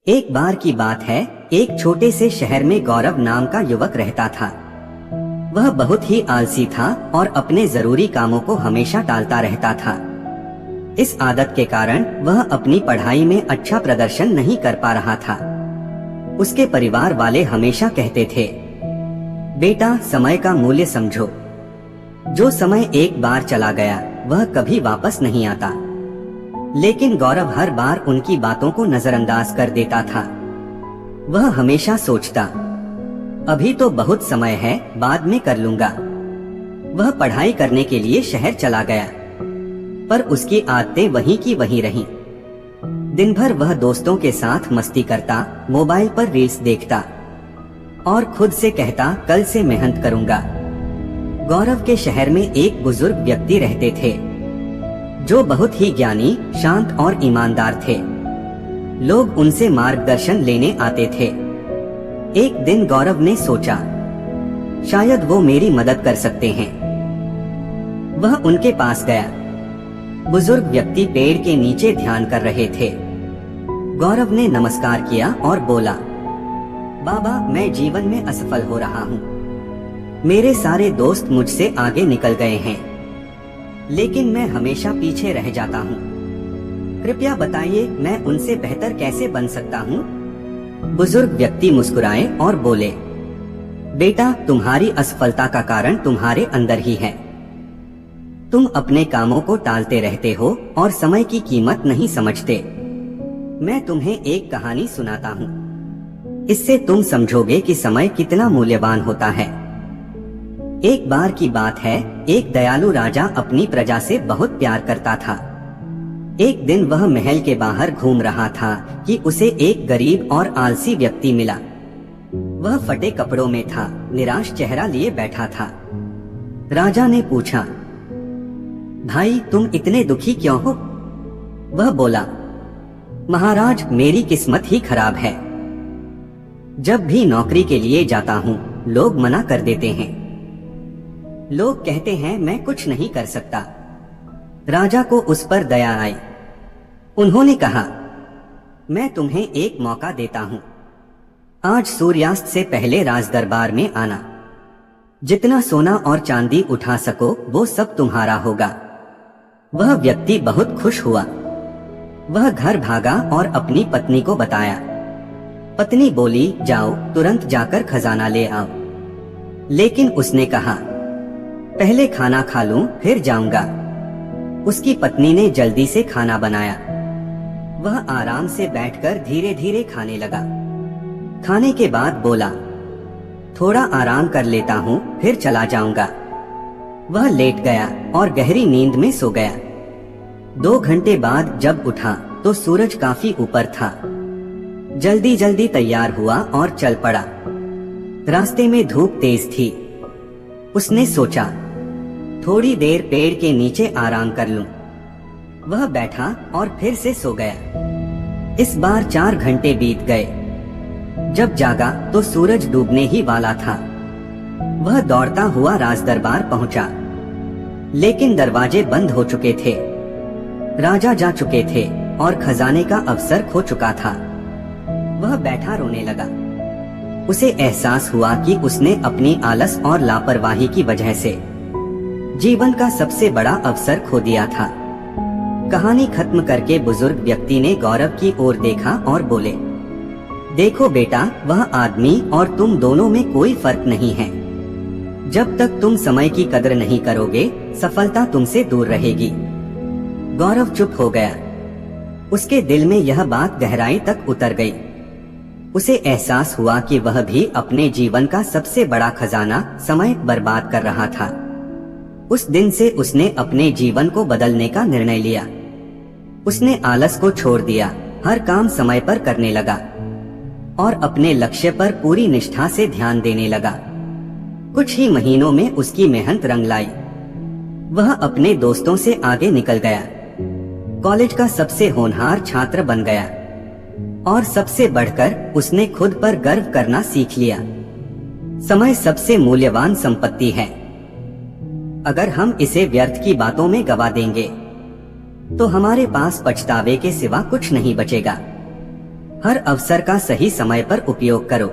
एक बार की बात है, एक छोटे से शहर में गौरव नाम का युवक रहता था। वह बहुत ही आलसी था और अपने जरूरी कामों को हमेशा टालता रहता था। इस आदत के कारण वह अपनी पढ़ाई में अच्छा प्रदर्शन नहीं कर पा रहा था। उसके परिवार वाले हमेशा कहते थे, बेटा समय का मूल्य समझो। जो समय एक बार चला गया वह कभी वापस नहीं आता। लेकिन गौरव हर बार उनकी बातों को नजरअंदाज कर देता था। वह हमेशा सोचता, अभी तो बहुत समय है, बाद में कर लूंगा। वह पढ़ाई करने के लिए शहर चला गया, पर उसकी आदतें वहीं की वहीं रहीं। दिन भर वह दोस्तों के साथ मस्ती करता, मोबाइल पर रील्स देखता और खुद से कहता, कल से मेहनत करूंगा। गौरव के शहर में एक बुजुर्ग व्यक्ति रहते थे जो बहुत ही ज्ञानी, शांत और ईमानदार थे। लोग उनसे मार्गदर्शन लेने आते थे। एक दिन गौरव ने सोचा, शायद वो मेरी मदद कर सकते हैं। वह उनके पास गया। बुजुर्ग व्यक्ति पेड़ के नीचे ध्यान कर रहे थे। गौरव ने नमस्कार किया और बोला, बाबा, मैं जीवन में असफल हो रहा हूँ। मेरे सारे दोस्त मुझसे आगे निकल गए हैं, लेकिन मैं हमेशा पीछे रह जाता हूँ। कृपया बताइए, मैं उनसे बेहतर कैसे बन सकता हूँ? बुजुर्ग व्यक्ति मुस्कुराए और बोले, बेटा, तुम्हारी असफलता का कारण तुम्हारे अंदर ही है। तुम अपने कामों को टालते रहते हो और समय की कीमत नहीं समझते। मैं तुम्हें एक कहानी सुनाता हूँ। इससे तुम समझोगे कि समय कितना मूल्यवान होता है। एक बार की बात है, एक दयालु राजा अपनी प्रजा से बहुत प्यार करता था। एक दिन वह महल के बाहर घूम रहा था कि उसे एक गरीब और आलसी व्यक्ति मिला। वह फटे कपड़ों में था, निराश चेहरा लिए बैठा था। राजा ने पूछा, भाई, तुम इतने दुखी क्यों हो? वह बोला, महाराज, मेरी किस्मत ही खराब है। जब भी नौकरी के लिए जाता हूँ, लोग मना कर देते हैं। लोग कहते हैं मैं कुछ नहीं कर सकता। राजा को उस पर दया आई। उन्होंने कहा, मैं तुम्हें एक मौका देता हूँ। आज सूर्यास्त से पहले राज दरबार में आना। जितना सोना और चांदी उठा सको वो सब तुम्हारा होगा। वह व्यक्ति बहुत खुश हुआ। वह घर भागा और अपनी पत्नी को बताया। पत्नी बोली, जाओ, तुरंत जाकर खजाना ले आओ। लेकिन उसने कहा, पहले खाना खा लूं, फिर जाऊंगा। उसकी पत्नी ने जल्दी से खाना बनाया। वह आराम से बैठकर धीरे धीरे खाने लगा। खाने के बाद बोला, थोड़ा आराम कर लेता हूँ, फिर चला जाऊंगा। वह लेट गया और गहरी नींद में सो गया। 2 घंटे बाद जब उठा तो सूरज काफी ऊपर था। जल्दी जल्दी तैयार हुआ और चल पड़ा। रास्ते में धूप तेज थी। उसने सोचा, थोड़ी देर पेड़ के नीचे आराम कर लूं। वह बैठा और फिर से सो गया। इस बार 4 घंटे बीत गए। जब जागा तो सूरज डूबने ही वाला था। वह दौड़ता हुआ राज दरबार पहुंचा, लेकिन दरवाजे बंद हो चुके थे। राजा जा चुके थे और खजाने का अवसर खो चुका था। वह बैठा रोने लगा। उसे एहसास हुआ कि उसने अपनी आलस और लापरवाही की वजह से जीवन का सबसे बड़ा अवसर खो दिया था। कहानी खत्म करके बुजुर्ग व्यक्ति ने गौरव की ओर देखा और बोले, देखो बेटा, वह आदमी और तुम दोनों में कोई फर्क नहीं है। जब तक तुम समय की कदर नहीं करोगे, सफलता तुमसे दूर रहेगी। गौरव चुप हो गया। उसके दिल में यह बात गहराई तक उतर गई। उसे एहसास हुआ कि वह भी अपने जीवन का सबसे बड़ा खजाना समय बर्बाद कर रहा था। उस दिन से उसने अपने जीवन को बदलने का निर्णय लिया। उसने आलस को छोड़ दिया, हर काम समय पर करने लगा और अपने लक्ष्य पर पूरी निष्ठा से ध्यान देने लगा। कुछ ही महीनों में उसकी मेहनत रंग लाई। वह अपने दोस्तों से आगे निकल गया, कॉलेज का सबसे होनहार छात्र बन गया और सबसे बढ़कर उसने खुद पर गर्व करना सीख लिया। समय सबसे मूल्यवान संपत्ति है। अगर हम इसे व्यर्थ की बातों में गवा देंगे तो हमारे पास पछतावे के सिवा कुछ नहीं बचेगा। हर अवसर का सही समय पर उपयोग करो,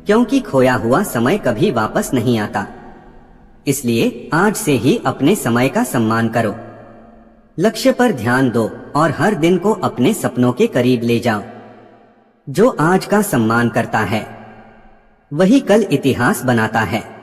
क्योंकि खोया हुआ समय कभी वापस नहीं आता। इसलिए आज से ही अपने समय का सम्मान करो। लक्ष्य पर ध्यान दो और हर दिन को अपने सपनों के करीब ले जाओ। जो आज का सम्मान करता है वही कल इतिहास बनाता है।